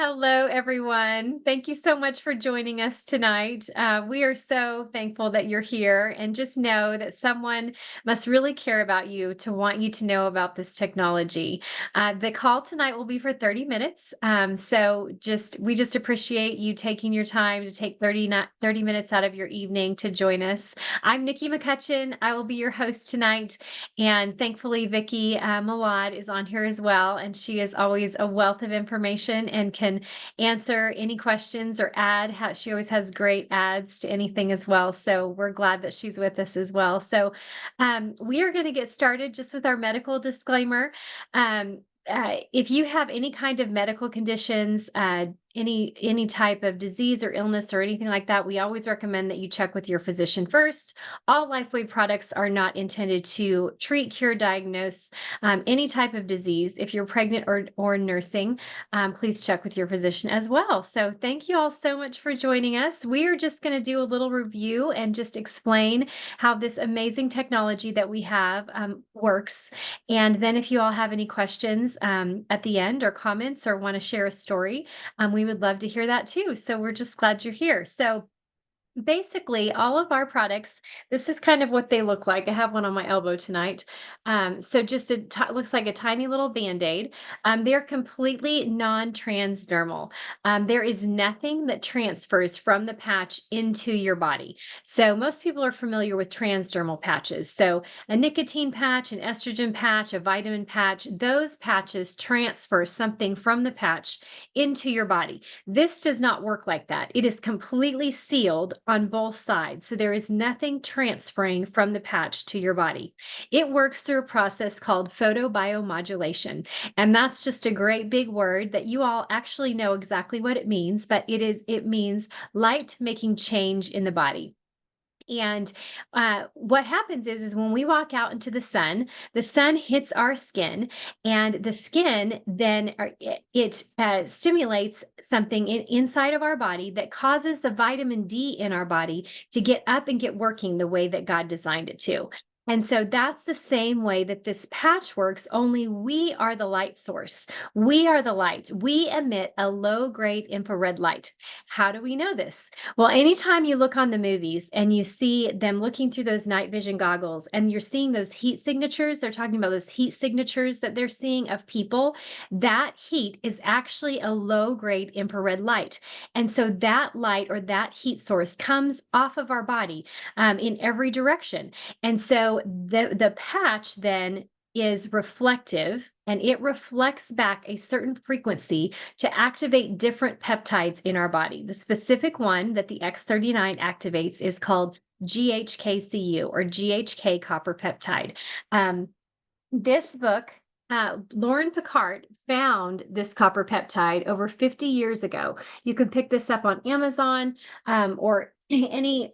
Hello, everyone. Thank you so much for joining us tonight. We are so thankful that you're here, and just know that someone must really care about you to want you to know about this technology. The call tonight will be for 30 minutes. We just appreciate you taking your time to take 30 minutes out of your evening to join us. I'm Nikki McCutchen. I will be your host tonight. And thankfully, Vicki Malad is on here as well. And she is always a wealth of information and can answer any questions or add. She always has great adds to anything as well. So we're glad that she's with us as well. We are going to get started just with our medical disclaimer. If you have any kind of medical conditions, any type of disease or illness or anything like that, we always recommend that you check with your physician first. All LifeWave products are not intended to treat, cure, diagnose any type of disease. If you're pregnant or nursing, please check with your physician as well. So thank you all so much for joining us. We are just going to do a little review and just explain how this amazing technology that we have works. And then if you all have any questions at the end or comments or want to share a story, we would love to hear that too. So we're just glad you're here. So basically, all of our products, this is kind of what they look like. I have one on my elbow tonight. So just looks like a tiny little Band-Aid. They're completely non-transdermal. There is nothing that transfers from the patch into your body. So most people are familiar with transdermal patches. So a nicotine patch, an estrogen patch, a vitamin patch, those patches transfer something from the patch into your body. This does not work like that. It is completely sealed on both sides. So there is nothing transferring from the patch to your body. It works through a process called photobiomodulation. And that's just a great big word that you all actually know exactly what it means, but it means light making change in the body. And what happens is when we walk out into the sun hits our skin, and the skin then it stimulates something inside of our body that causes the vitamin D in our body to get up and get working the way that God designed it to. And so that's the same way that this patch works, only we are the light source. We are the light. We emit a low grade infrared light. How do we know this? Well, anytime you look on the movies and you see them looking through those night vision goggles and you're seeing those heat signatures, they're talking about those heat signatures that they're seeing of people, that heat is actually a low grade infrared light. And so that light or that heat source comes off of our body in every direction. And so the patch then is reflective and it reflects back a certain frequency to activate different peptides in our body. The specific one that the X39 activates is called GHKCU or GHK copper peptide. This book, Lauren Picard found this copper peptide over 50 years ago. You can pick this up on Amazon or any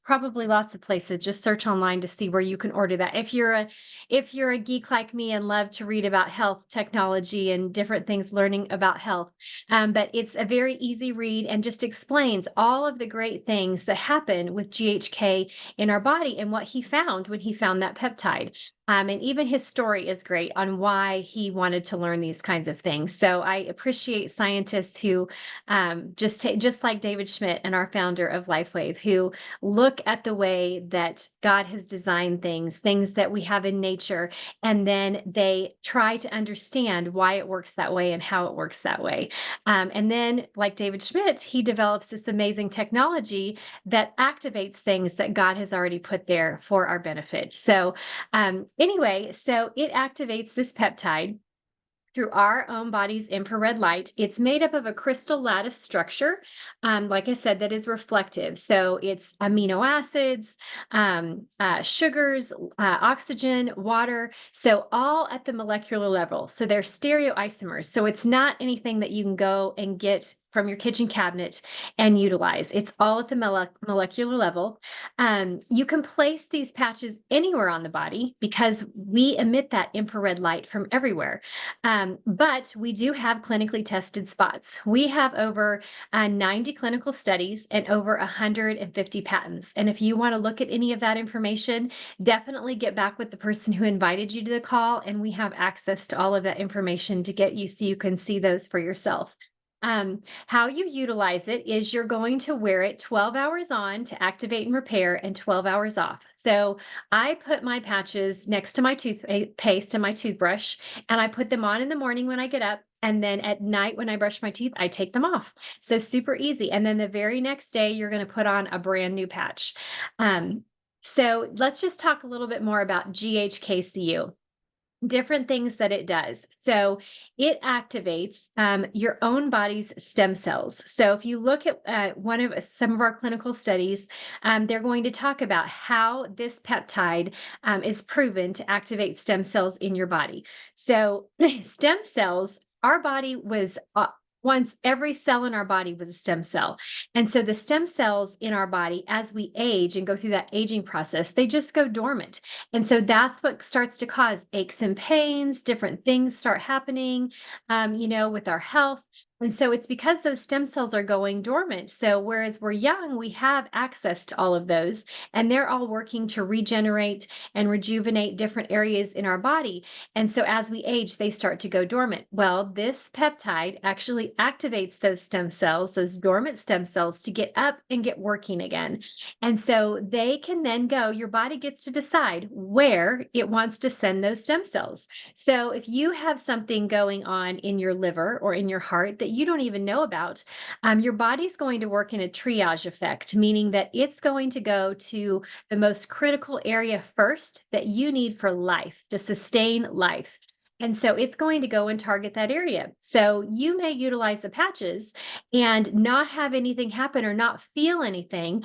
probably lots of places. Just search online to see where you can order that. If you're a geek like me and love to read about health technology and different things, learning about health, but it's a very easy read and just explains all of the great things that happen with GHK in our body and what he found when he found that peptide. And even his story is great on why he wanted to learn these kinds of things. So I appreciate scientists who just like David Schmidt and our founder of LifeWave, who look at the way that God has designed things that we have in nature, and then they try to understand why it works that way and how it works that way. And then, like David Schmidt, he develops this amazing technology that activates things that God has already put there for our benefit. Anyway, so it activates this peptide through our own body's infrared light. It's made up of a crystal lattice structure, like I said, that is reflective. So it's amino acids, sugars, oxygen, water. So all at the molecular level. So they're stereoisomers. So it's not anything that you can go and get from your kitchen cabinet and utilize. It's all at the molecular level. You can place these patches anywhere on the body because we emit that infrared light from everywhere. But we do have clinically tested spots. We have over 90 clinical studies and over 150 patents. And if you want to look at any of that information, definitely get back with the person who invited you to the call. And we have access to all of that information to get you so you can see those for yourself. How you utilize it is you're going to wear it 12 hours on to activate and repair and 12 hours off. So I put my patches next to my toothpaste and my toothbrush, and I put them on in the morning when I get up. And then at night when I brush my teeth, I take them off. So super easy. And then the very next day, you're going to put on a brand new patch. Um, so let's just talk a little bit more about GHKCU, different things that it does. So it activates your own body's stem cells. So if you look at one of some of our clinical studies, they're going to talk about how this peptide is proven to activate stem cells in your body. So stem cells, our body was once every cell in our body was a stem cell. And so the stem cells in our body, as we age and go through that aging process, they just go dormant. And so that's what starts to cause aches and pains, different things start happening, with our health. And so it's because those stem cells are going dormant. So whereas we're young, we have access to all of those, and they're all working to regenerate and rejuvenate different areas in our body. And so as we age, they start to go dormant. Well, this peptide actually activates those stem cells, those dormant stem cells, to get up and get working again. And so they can then go, your body gets to decide where it wants to send those stem cells. So if you have something going on in your liver or in your heart that you don't even know about, your body's going to work in a triage effect, meaning that it's going to go to the most critical area first that you need for life, to sustain life. And so it's going to go and target that area. So you may utilize the patches and not have anything happen or not feel anything.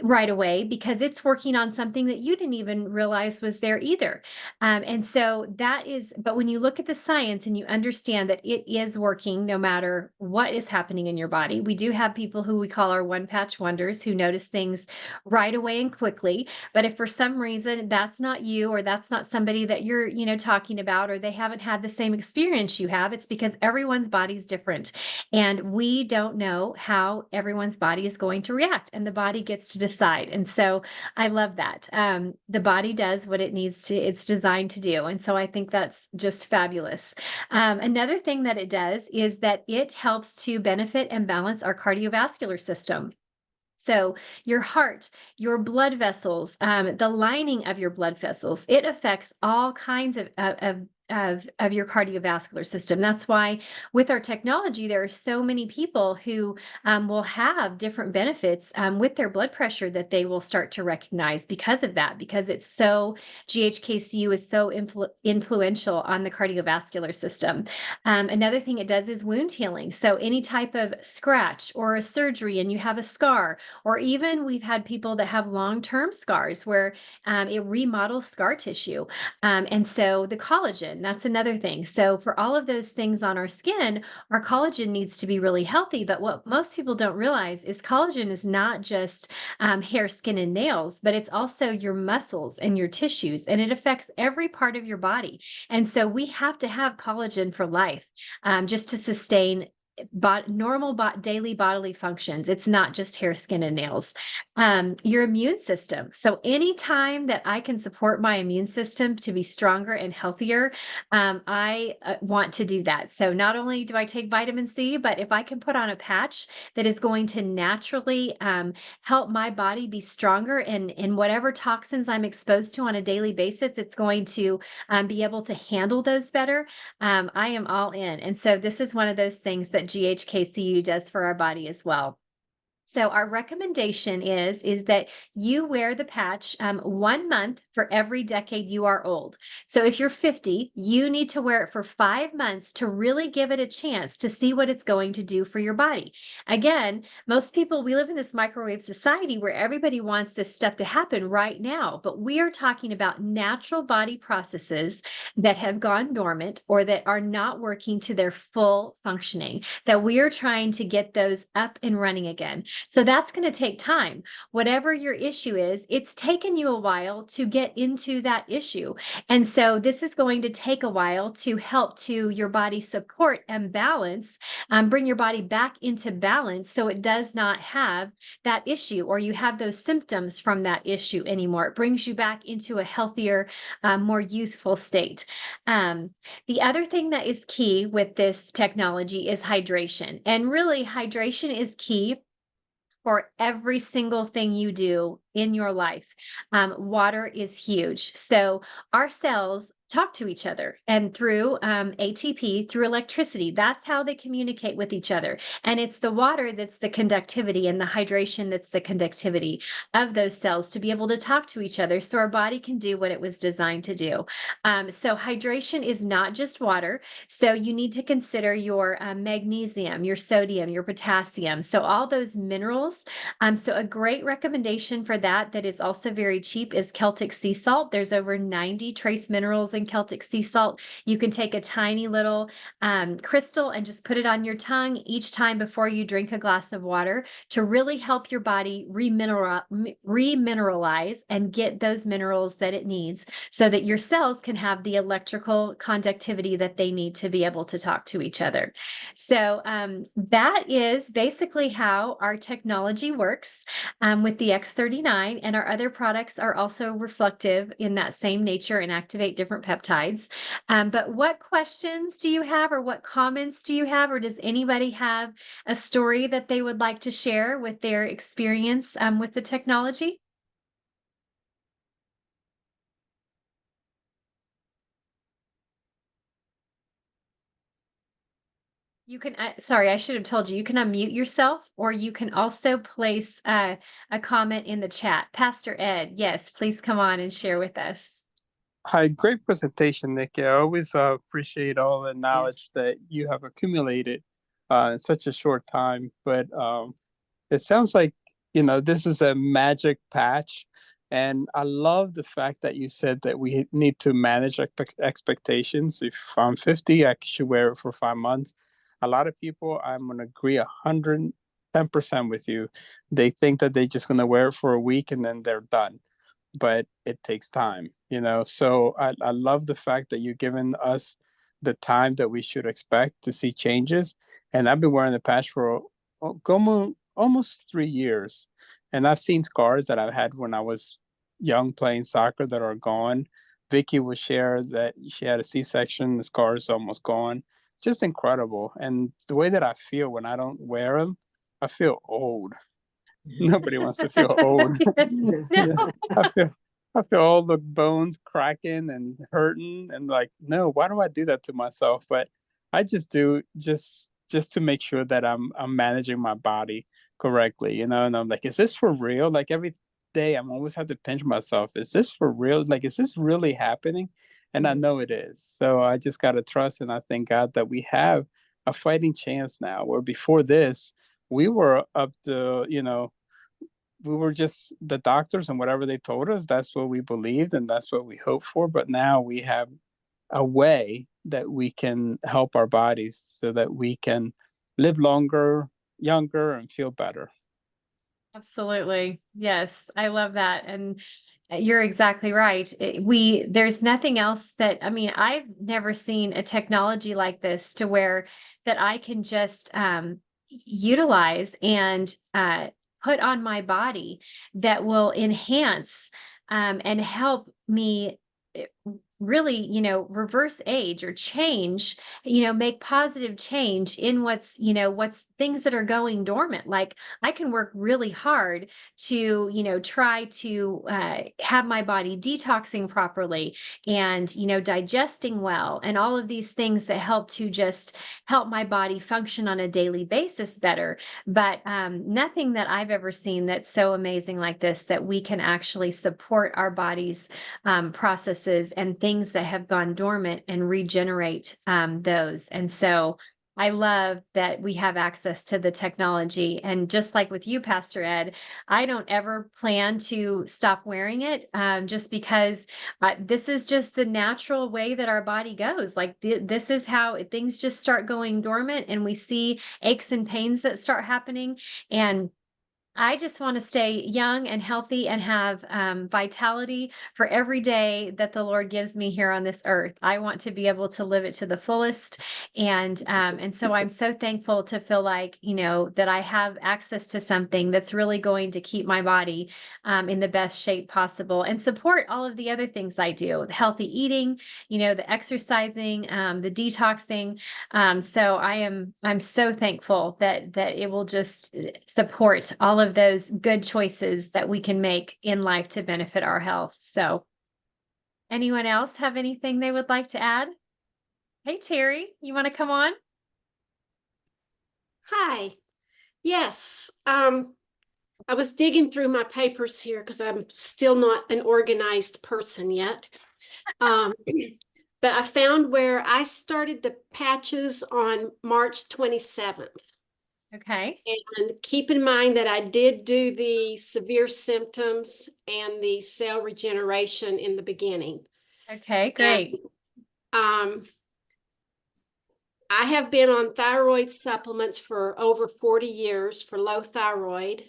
Right away, because it's working on something that you didn't even realize was there either. And so that is, but when you look at the science and you understand that it is working no matter what is happening in your body, we do have people who we call our one patch wonders who notice things right away and quickly. But if for some reason that's not you, or that's not somebody that you're, talking about, or they haven't had the same experience you have, it's because everyone's body's different. And we don't know how everyone's body is going to react, and the body gets to decide. And so I love that. The body does what it needs to, it's designed to do. And so I think that's just fabulous. Another thing that it does is that it helps to benefit and balance our cardiovascular system. So your heart, your blood vessels, the lining of your blood vessels, it affects all kinds of your cardiovascular system. That's why with our technology, there are so many people who will have different benefits with their blood pressure that they will start to recognize because of that, because it's so, GHKCU is so influential on the cardiovascular system. Another thing it does is wound healing. So any type of scratch or a surgery and you have a scar, or even we've had people that have long-term scars where it remodels scar tissue. And so the collagen, that's another thing. So for all of those things on our skin, our collagen needs to be really healthy. But what most people don't realize is collagen is not just hair, skin, and nails, but it's also your muscles and your tissues, and it affects every part of your body. And so we have to have collagen for life, just to sustain normal daily bodily functions. It's not just hair, skin, and nails. Your immune system. So anytime that I can support my immune system to be stronger and healthier, I want to do that. So not only do I take vitamin C, but if I can put on a patch that is going to naturally help my body be stronger in whatever toxins I'm exposed to on a daily basis, it's going to be able to handle those better. I am all in. And so this is one of those things that GHKCU does for our body as well. So our recommendation is that you wear the patch 1 month for every decade you are old. So if you're 50, you need to wear it for 5 months to really give it a chance to see what it's going to do for your body. Again, most people, we live in this microwave society where everybody wants this stuff to happen right now, but we are talking about natural body processes that have gone dormant or that are not working to their full functioning, that we are trying to get those up and running again. So that's going to take time. Whatever your issue is, it's taken you a while to get into that issue. And so this is going to take a while to help to your body support and balance, bring your body back into balance so it does not have that issue or you have those symptoms from that issue anymore. It brings you back into a healthier, more youthful state. Um, the other thing that is key with this technology is hydration. And really, hydration is key for every single thing you do in your life. Water is huge. So our cells talk to each other and through ATP, through electricity. That's how they communicate with each other. And it's the water that's the conductivity and the hydration that's the conductivity of those cells to be able to talk to each other so our body can do what it was designed to do. So hydration is not just water. So you need to consider your magnesium, your sodium, your potassium. So all those minerals. So a great recommendation for that is also very cheap is Celtic sea salt. There's over 90 trace minerals in Celtic sea salt. You can take a tiny little crystal and just put it on your tongue each time before you drink a glass of water to really help your body remineralize and get those minerals that it needs so that your cells can have the electrical conductivity that they need to be able to talk to each other. So that is basically how our technology works with the X39, and our other products are also reflective in that same nature and activate different peptides. But what questions do you have, or what comments do you have, or does anybody have a story that they would like to share with their experience with the technology? You can, sorry, I should have told you, you can unmute yourself, or you can also place a comment in the chat. Pastor Ed, yes, please come on and share with us. Hi, great presentation, Nikki. I always appreciate all the Yes. knowledge that you have accumulated in such a short time. But it sounds like, this is a magic patch. And I love the fact that you said that we need to manage expectations. If I'm 50, I should wear it for 5 months. A lot of people, I'm going to agree 110% with you. They think that they're just going to wear it for a week and then they're done, but it takes time. So I love the fact that you're giving us the time that we should expect to see changes. And I've been wearing the patch for almost 3 years. And I've seen scars that I've had when I was young playing soccer that are gone. Vicky will share that she had a C-section, the scar is almost gone. Just incredible. And the way that I feel when I don't wear them, I feel old. Nobody wants to feel old. Yes. Yeah, I feel I feel all the bones cracking and hurting and like, no, why do I do that to myself? But I just do just to make sure that I'm managing my body correctly. And I'm like, is this for real? Like every day I'm always have to pinch myself. Is this for real? Like, is this really happening? And I know it is. So I just gotta trust, and I thank God that we have a fighting chance now, where before this we were up to, we were just the doctors, and whatever they told us, that's what we believed and that's what we hoped for. But now we have a way that we can help our bodies so that we can live longer, younger, and feel better. Absolutely. Yes, I love that. And you're exactly right. There's nothing else that, I mean, I've never seen a technology like this to where that I can just utilize and put on my body that will enhance and help me eh, really, reverse age or change, make positive change in what's things that are going dormant. Like I can work really hard to, try to have my body detoxing properly and, digesting well and all of these things that help to just help my body function on a daily basis better. But nothing that I've ever seen that's so amazing like this, that we can actually support our body's processes and things that have gone dormant and regenerate those. And so I love that we have access to the technology. And just like with you, Pastor Ed, I don't ever plan to stop wearing it just because this is just the natural way that our body goes. Like this is how things just start going dormant and we see aches and pains that start happening. And I just want to stay young and healthy and have vitality for every day that the Lord gives me here on this earth. I want to be able to live it to the fullest, and so I'm so thankful to feel like that I have access to something that's really going to keep my body in the best shape possible and support all of the other things I do: the healthy eating, the exercising, the detoxing. So I'm so thankful that it will just support all of those good choices that we can make in life to benefit our health. So anyone else have anything they would like to add? Hey Terry, you want to come on? Hi. Yes. I was digging through my papers here because I'm still not an organized person yet. Um, but I found where I started the patches on March 27th. Okay. And keep in mind that I did do the severe symptoms and the cell regeneration in the beginning. Okay, And great. I have been on thyroid supplements for over 40 years for low thyroid.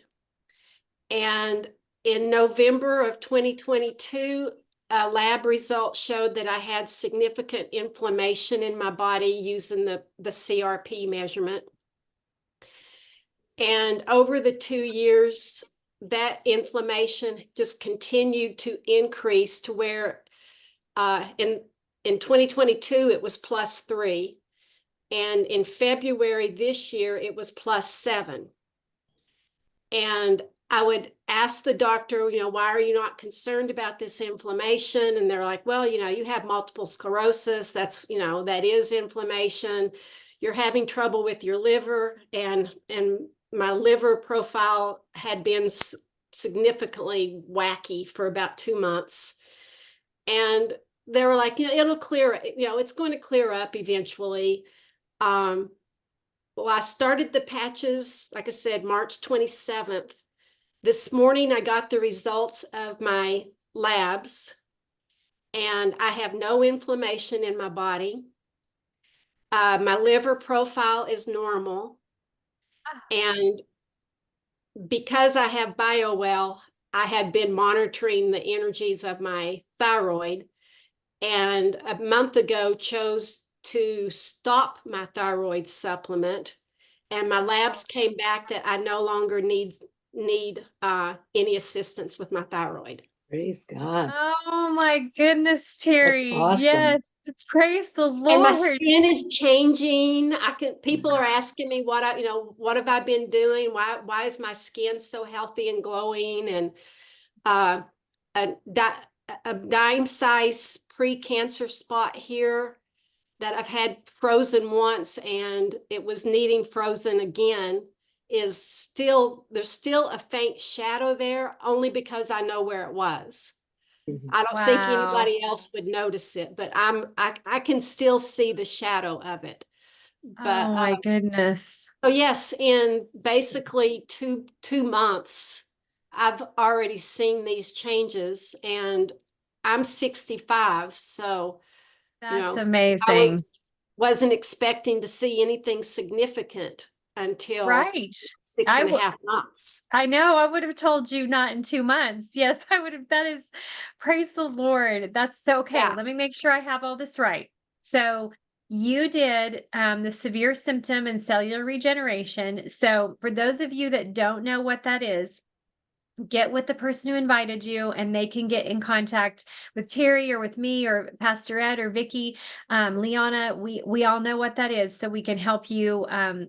And in November of 2022, a lab result showed that I had significant inflammation in my body using the CRP measurement. And over the 2 years, that inflammation just continued to increase to where in 2022, it was +3. And in February this year, it was +7. And I would ask the doctor, why are you not concerned about this inflammation? And they're like, well, you have multiple sclerosis. That is inflammation. You're having trouble with your liver. And my liver profile had been significantly wacky for about 2 months. And they were like, it'll clear, it's going to clear up eventually. Well, I started the patches, like I said, March 27th. This morning, I got the results of my labs, and I have no inflammation in my body. My liver profile is normal. And because I have BioWell, I had been monitoring the energies of my thyroid, and a month ago chose to stop my thyroid supplement, and my labs came back that I no longer need any assistance with my thyroid. Praise God. Oh my goodness, That's Terry. awesome. Yes. Praise the And my Lord. skin is changing. People are asking me what have I been doing? Why is my skin so healthy and glowing? And a dime size pre-cancer spot here that I've had frozen once and it was needing frozen again there's still a faint shadow there, only because I know where it was. Mhm. I don't think Wow. anybody else would notice it, but I can still see the shadow of it. But Oh my goodness. so yes, in basically two months, I've already seen these changes, and I'm 65, so That's I amazing. wasn't expecting to see anything significant until Right. six I and a w half months. I know, I would have told you not in 2 months. Yes, I would have. That is, praise the Lord. That's so okay. Yeah. Let me make sure I have all this right. So you did the severe symptom and cellular regeneration. So for those of you that don't know what that is, get with the person who invited you and they can get in contact with Terry or with me or Pastor Ed or Vicky, Liana. We all know what that is, so we can help you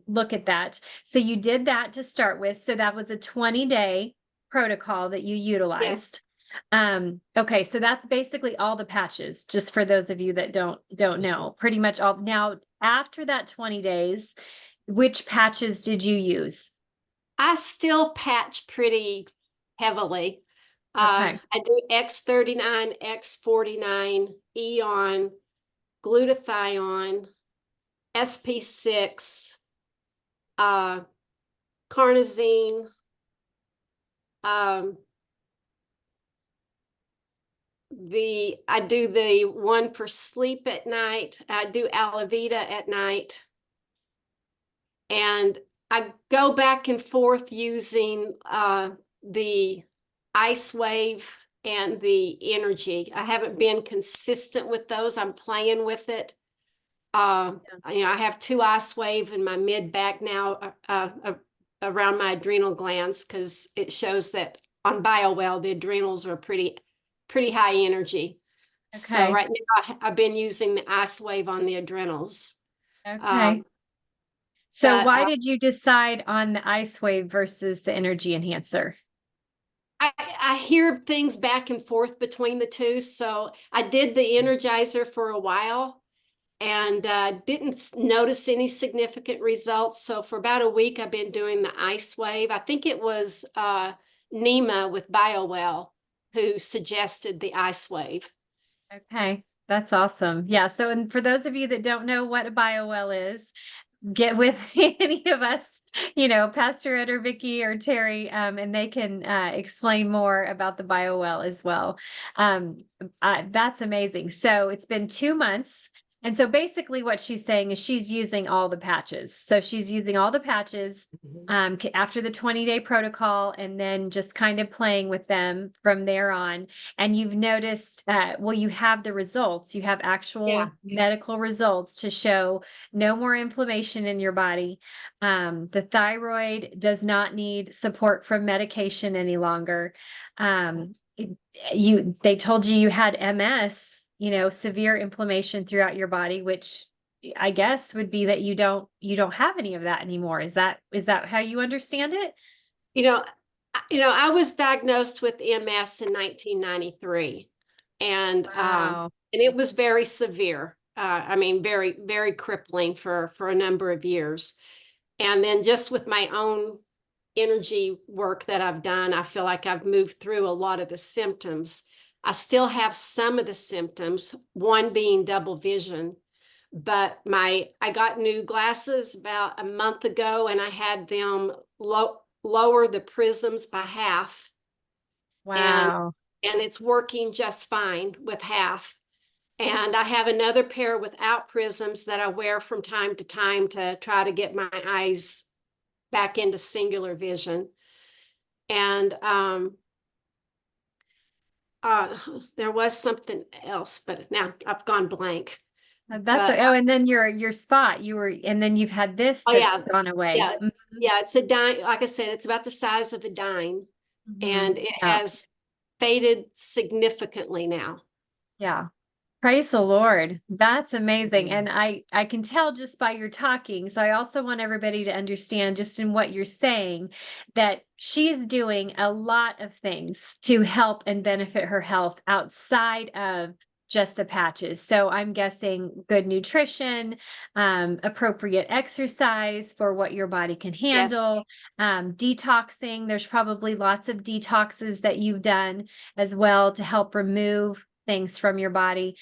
look at that. So you did that to start with. So that was a 20-day protocol that you Yes. utilized. Okay, so that's basically all the patches, just for those of you that don't know. Pretty much all. Now, after that 20 days, which patches did you use? I still patch pretty heavily. Okay. I do X39, X49, Eon, glutathione, SP6, carnosine, um, I do the one for sleep at night. I do Alavita at night. And I go back and forth using the ice wave and the energy. I haven't been consistent with those. I'm playing with it. I have 2 ice wave in my mid back now around my adrenal glands, because it shows that on BioWell, the adrenals are pretty high energy. So Okay. right now I've been using the ice wave on the adrenals. Okay. So But why did you decide on the ice wave versus the energy enhancer? I hear things back and forth between the two. So I did the Energizer for a while and didn't notice any significant results. So for about a week, I've been doing the ice wave. I think it was Nima with BioWell who suggested the ice wave. Okay, that's awesome. Yeah. So, and for those of you that don't know what a biowell is, get with any of us, Pastor Ed or Vicky or Teri, and they can explain more about the biowell as well. That's amazing. So it's been 2 months. And so basically what she's saying is she's using all the patches. So she's using all the patches after the 20-day protocol, and then just kind of playing with them from there on. And you've noticed, well, you have the results. You have actual medical results to show no more inflammation in your body. The thyroid does not need support from medication any longer. They told you had MS, severe inflammation throughout your body, which I guess would be that you don't have any of that anymore. Is that how you understand it? You know, I was diagnosed with MS in 1993, and Wow. it was very severe. I mean, very, very crippling for a number of years. And then just with my own energy work that I've done, I feel like I've moved through a lot of the symptoms. I still have some of the symptoms, one being double vision, but I got new glasses about a month ago, and I had them lower the prisms by half, and Wow. it's working just fine with half. And I have another pair without prisms that I wear from time to time to try to get my eyes back into singular vision. And there was something else, but now I've gone blank. That's But and then your spot, and then you've had this oh that's yeah, gone away. yeah, yeah. It's a dime. Like I said, it's about the size of a dime, and it Yeah. has faded significantly now. Yeah. Praise the Lord. That's amazing. And I can tell just by your talking. So I also want everybody to understand, just in what you're saying, that she's doing a lot of things to help and benefit her health outside of just the patches. So I'm guessing good nutrition, appropriate exercise for what your body can Yes. handle, detoxing. There's probably lots of detoxes that you've done as well to help remove things from your body.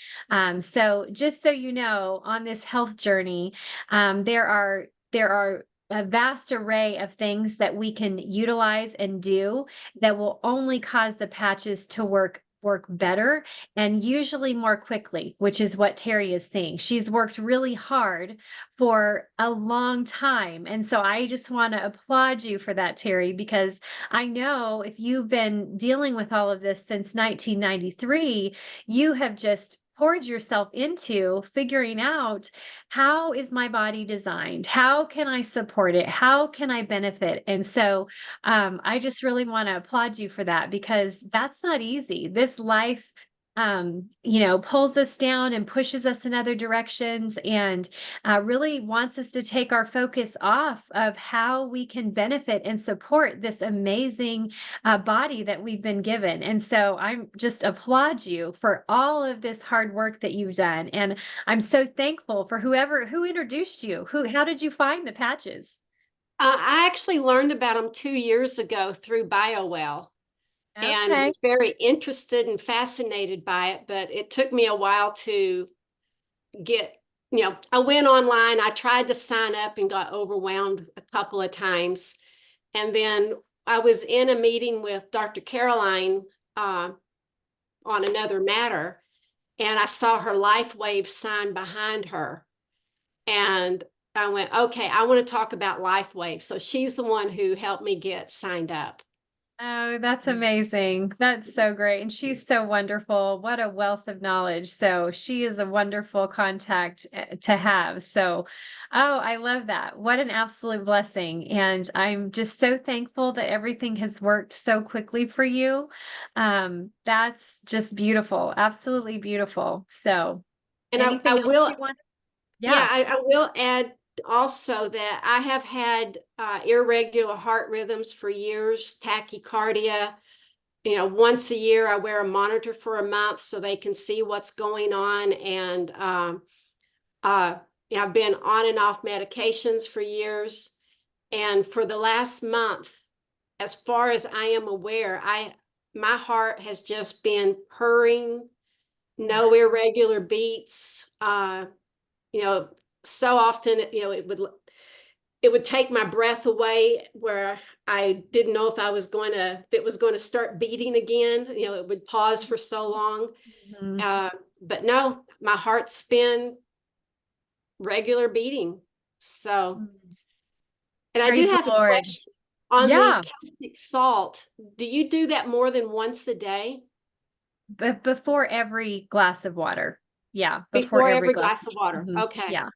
So just so you know, on this health journey, there are a vast array of things that we can utilize and do that will only cause the patches to work better, and usually more quickly, which is what Teri is seeing. She's worked really hard for a long time. And so I just want to applaud you for that, Teri, because I know if you've been dealing with all of this since 1993, you have just poured yourself into figuring out, how is my body designed? How can I support it? How can I benefit? And so I just really want to applaud you for that, because that's not easy. This life pulls us down and pushes us in other directions, and really wants us to take our focus off of how we can benefit and support this amazing body that we've been given. And so I'm just applaud you for all of this hard work that you've done. And I'm so thankful for who introduced you. How did you find the patches? I actually learned about them 2 years ago through BioWell, and Okay. was very interested and fascinated by it. But it took me a while to get, I went online, I tried to sign up and got overwhelmed a couple of times. And then I was in a meeting with Dr. Caroline on another matter, and I saw her LifeWave sign behind her. And I went, okay, I want to talk about LifeWave. So she's the one who helped me get signed up. Oh, that's amazing. That's so great. And she's so wonderful. What a wealth of knowledge. So she is a wonderful contact to have. So, oh, I love that. What an absolute blessing. And I'm just so thankful that everything has worked so quickly for you. That's just beautiful. Absolutely beautiful. So, And I anything else will, you want? yeah, Yeah. I will add also that I have had irregular heart rhythms for years, tachycardia. You know, once a year I wear a monitor for a month so they can see what's going on. And I've been on and off medications for years. And for the last month, as far as I am aware, my heart has just been purring, no irregular beats. You know, so often, you know, it would take my breath away where I didn't know if it was going to start beating again. You know, it would pause for so long. Mhm. But no, my heart's been regular beating. So, Mm. and I do Praise the have a Lord. question on the Yeah. Celtic salt. Do you do that more than once a day But before every glass of water. Yeah, before before every every glass. glass of water? Okay. Yeah.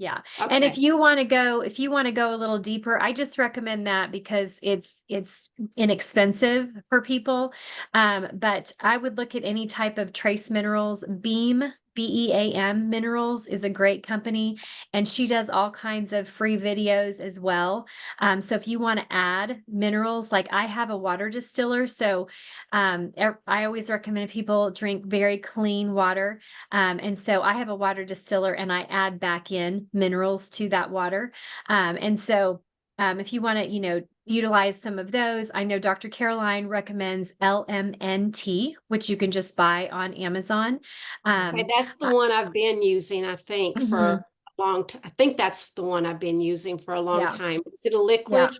Yeah. And Okay. if you want to go a little deeper, I just recommend that because it's inexpensive for people. But I would look at any type of trace minerals. BEAM Minerals is a great company, and she does all kinds of free videos as well. So if you want to add minerals, like I have a water distiller, so I always recommend people drink very clean water. And so I have a water distiller and I add back in minerals to that water. And so if you want to, utilize some of those, I know Dr. Caroline recommends LMNT, which you can just buy on Amazon. Okay, Um, that's the uh, one I've been using, I think, for mhm, a long time. I think that's the one I've been using for a long yeah, time. Is it a yeah. liquid?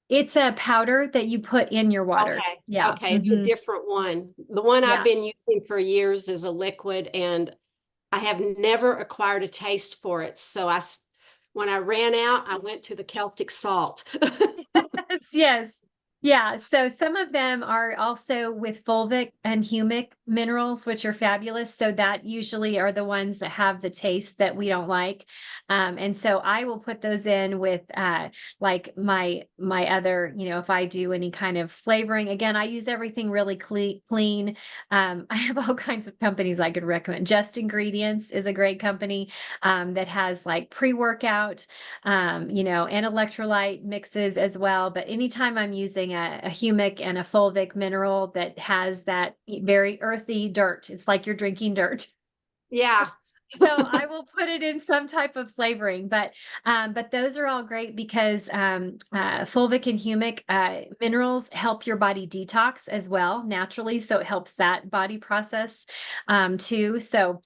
It's a powder that you put in your water. Okay. Yeah. Okay, it's a different one. The one I've Yeah. been using for years is a liquid, and I have never acquired a taste for it. So when I ran out, I went to the Celtic salt. Yes, yes. Yeah, so some of them are also with fulvic and humic minerals, which are fabulous. So that usually are the ones that have the taste that we don't like. And so I will put those in with like my other, if I do any kind of flavoring. Again, I use everything really clean. I have all kinds of companies I could recommend. Just Ingredients is a great company that has like pre-workout and electrolyte mixes as well. But anytime I'm using a humic and a fulvic mineral that has that very earthy dirt, it's like you're drinking dirt. Yeah. So I will put it in some type of flavoring, but those are all great because fulvic and humic minerals help your body detox as well naturally, so it helps that body process too. So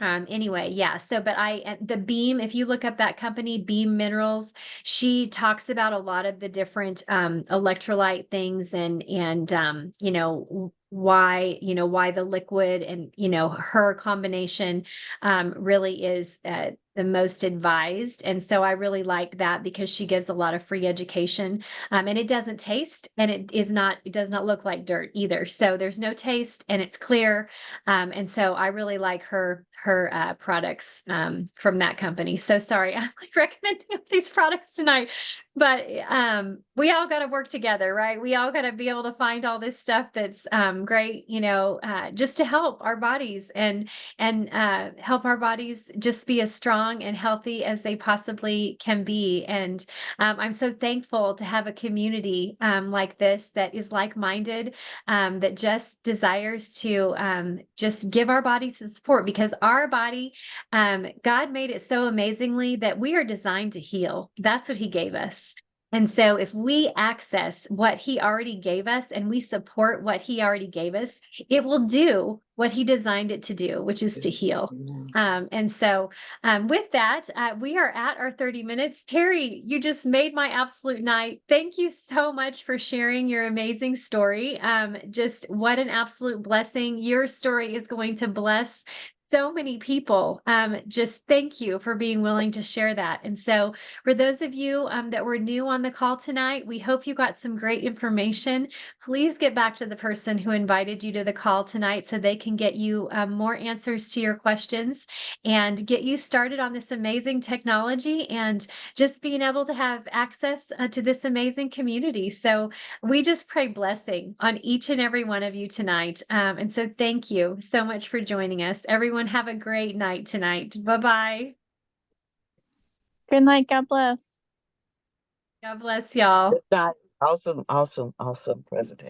anyway, yeah. So, but the Beam, if you look up that company, Beam Minerals, she talks about a lot of the different electrolyte things and why the liquid and her combination really is the most advised. And so I really like that because she gives a lot of free education. And it doesn't taste and it does not look like dirt either. So there's no taste and it's clear. And so I really like her products from that company. So sorry, I'm like recommending these products tonight, but we all got to work together, right? We all got to be able to find all this stuff that's great, just to help our bodies and help our bodies just be as strong and healthy as they possibly can be. And I'm so thankful to have a community like this that is like-minded, that just desires to just give our bodies the support because our body, God made it so amazingly that we are designed to heal. That's what He gave us. And so if we access what He already gave us and we support what He already gave us, it will do what He designed it to do, which is to heal. And so with that, we are at our 30 minutes. Teri, you just made my absolute night. Thank you so much for sharing your amazing story. Just what an absolute blessing. Your story is going to bless so many people. Just thank you for being willing to share that. And so, for those of you that were new on the call tonight, we hope you got some great information. Please get back to the person who invited you to the call tonight so they can get you more answers to your questions and get you started on this amazing technology and just being able to have access to this amazing community. So, we just pray blessing on each and every one of you tonight. And so thank you so much for joining us. Everyone have a great night tonight. Bye-bye. Good night. God bless. God bless y'all. Awesome, awesome, awesome presentation.